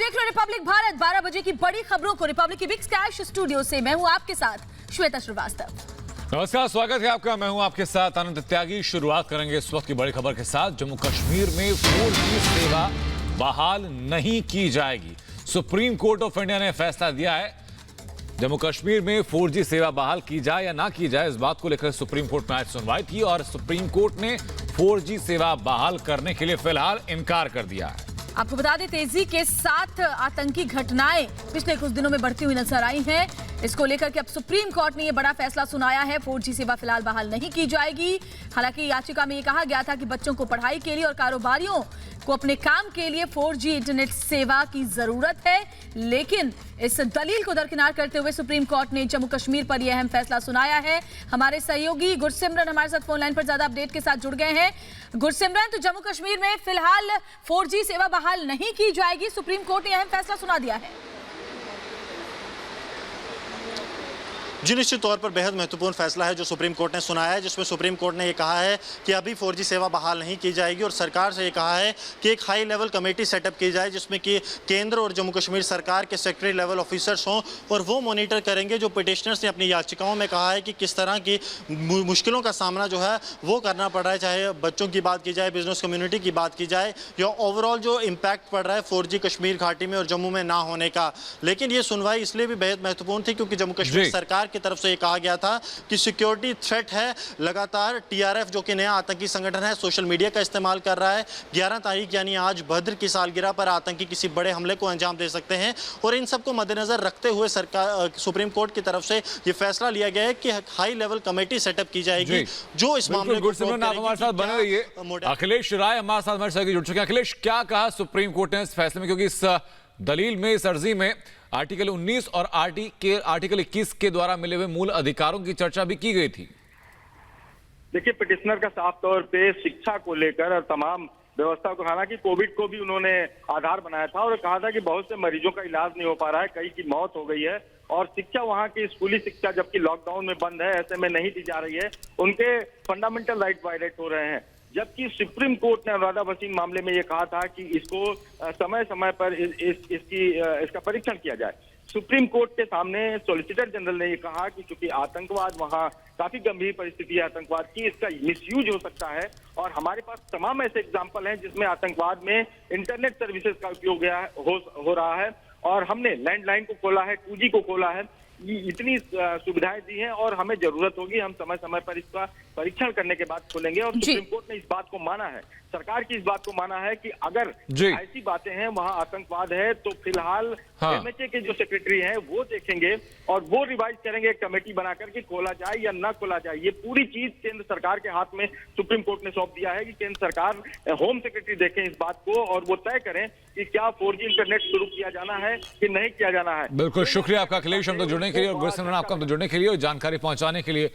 देख रहे हो रिपब्लिक भारत। 12 बजे की बड़ी खबरों को रिपब्लिक की बिग स्कैश स्टूडियो से मैं हूं आपके साथ श्वेता श्रीवास्तव। नमस्कार, स्वागत है आपका। मैं हूं आपके साथ आनंद त्यागी। शुरुआत करेंगे इस वक्त की बड़ी खबर के साथ। जम्मू कश्मीर में 4G सेवा बहाल नहीं की जाएगी। सुप्रीम कोर्ट ऑफ इंडिया ने फैसला दिया है। जम्मू कश्मीर में 4G सेवा बहाल की जाए या ना की जाए, इस बात को लेकर सुप्रीम कोर्ट में आज सुनवाई थी और सुप्रीम कोर्ट ने 4G सेवा बहाल करने के लिए फिलहाल इनकार कर दिया है। आपको बता दें, तेजी के साथ आतंकी घटनाएं पिछले कुछ दिनों में बढ़ती हुई नजर आई हैं। इसको लेकर के अब सुप्रीम कोर्ट ने यह बड़ा फैसला सुनाया है। 4G सेवा फिलहाल बहाल नहीं की जाएगी। हालांकि याचिका में यह कहा गया था कि बच्चों को पढ़ाई के लिए और कारोबारियों को अपने काम के लिए 4G इंटरनेट सेवा की जरूरत है, लेकिन इस दलील को दरकिनार करते हुए सुप्रीम कोर्ट ने जम्मू कश्मीर पर यह अहम फैसला सुनाया है। हमारे सहयोगी गुरसिमरन हमारे साथ फोन लाइन पर ज्यादा अपडेट के साथ जुड़ गए हैं। गुरसिमरन, तो जम्मू कश्मीर में फिलहाल 4G सेवा बहाल नहीं की जाएगी, सुप्रीम कोर्ट ने अहम फैसला सुना दिया है। जी, निश्चित तौर पर बेहद महत्वपूर्ण फैसला है जो सुप्रीम कोर्ट ने सुनाया है, जिसमें सुप्रीम कोर्ट ने ये कहा है कि अभी 4G सेवा बहाल नहीं की जाएगी और सरकार से ये कहा है कि एक हाई लेवल कमेटी सेटअप की जाए जिसमें कि केंद्र और जम्मू कश्मीर सरकार के सेक्रेटरी लेवल ऑफिसर्स हों और वो मॉनिटर करेंगे जो पिटिशनर्स ने अपनी याचिकाओं में कहा है कि किस तरह की मुश्किलों का सामना जो है वो करना पड़ रहा है, चाहे बच्चों की बात की जाए, बिजनेस कम्युनिटी की बात की जाए या ओवरऑल जो इम्पैक्ट पड़ रहा है 4G कश्मीर घाटी में और जम्मू में ना होने का। लेकिन ये सुनवाई इसलिए भी बेहद महत्वपूर्ण थी क्योंकि जम्मू कश्मीर सरकार की तरफ से ये कहा गया था कि सिक्योरिटी थ्रेट है। लगातार TRF जो कि नया आतंकी संगठन है सोशल मीडिया का इस्तेमाल कर रहा है। 11 तारीख यानी आज भद्र की सालगिरह पर आतंकी किसी बड़े हमले को अंजाम दे सकते हैं और इन सबको मद्देनजर रखते हुए सरकार सुप्रीम कोर्ट की तरफ से ये फैसला लिया गया है कि हाई लेवल कमेटी सेटअप की जाएगी जो इस मामले को हमारे साथ बने रहिए। अखिलेश राय हमारे साथ हमारे सहयोगी जुड़ चुके हैं। अखिलेश, क्या कहा सुप्रीम कोर्ट ने इस फैसले में, क्योंकि इस दलील में, इस अर्जी में आर्टिकल 19 और आर्टिकल 21 के द्वारा मिले हुए मूल अधिकारों की चर्चा भी की गई थी। देखिए, पिटिशनर का साफ तौर पे शिक्षा को लेकर और तमाम व्यवस्था को, हालांकि कोविड को भी उन्होंने आधार बनाया था और कहा था कि बहुत से मरीजों का इलाज नहीं हो पा रहा है, कई की मौत हो गई है और शिक्षा वहाँ की स्कूली शिक्षा जबकि लॉकडाउन में बंद है, ऐसे में नहीं दी जा रही है, उनके फंडामेंटल राइट वायलेट हो रहे हैं। जबकि सुप्रीम कोर्ट ने अनुराधा भसीन मामले में ये कहा था कि इसको समय समय पर इसका परीक्षण किया जाए। सुप्रीम कोर्ट के सामने सॉलिसिटर जनरल ने ये कहा कि चूंकि आतंकवाद वहाँ काफी गंभीर परिस्थिति है आतंकवाद की, इसका मिसयूज हो सकता है और हमारे पास तमाम ऐसे एग्जाम्पल हैं जिसमें आतंकवाद में इंटरनेट सर्विसेज का उपयोग हो रहा है और हमने लैंडलाइन को खोला है, 2G को खोला है, इतनी सुविधाएं दी हैं और हमें जरूरत होगी, हम समय समय पर इसका परीक्षण करने के बाद खोलेंगे। और सुप्रीम कोर्ट ने इस बात को माना है, सरकार की इस बात को माना है कि अगर ऐसी बातें हैं वहां आतंकवाद है तो फिलहाल MHA के जो सेक्रेटरी हैं वो देखेंगे और वो रिवाइज करेंगे, एक कमेटी बनाकर के खोला जाए या ना खोला जाए। ये पूरी चीज केंद्र सरकार के हाथ में सुप्रीम कोर्ट ने सौंप दिया है कि केंद्र सरकार, होम सेक्रेटरी देखें इस बात को और वो तय करें कि क्या 4G इंटरनेट शुरू किया जाना है कि नहीं किया जाना है। बिल्कुल, शुक्रिया आपका अखिलेश, हम तो जुड़ने के लिए और गुरसिमरन आपका हम तो जुड़ने के लिए और जानकारी पहुंचाने के लिए।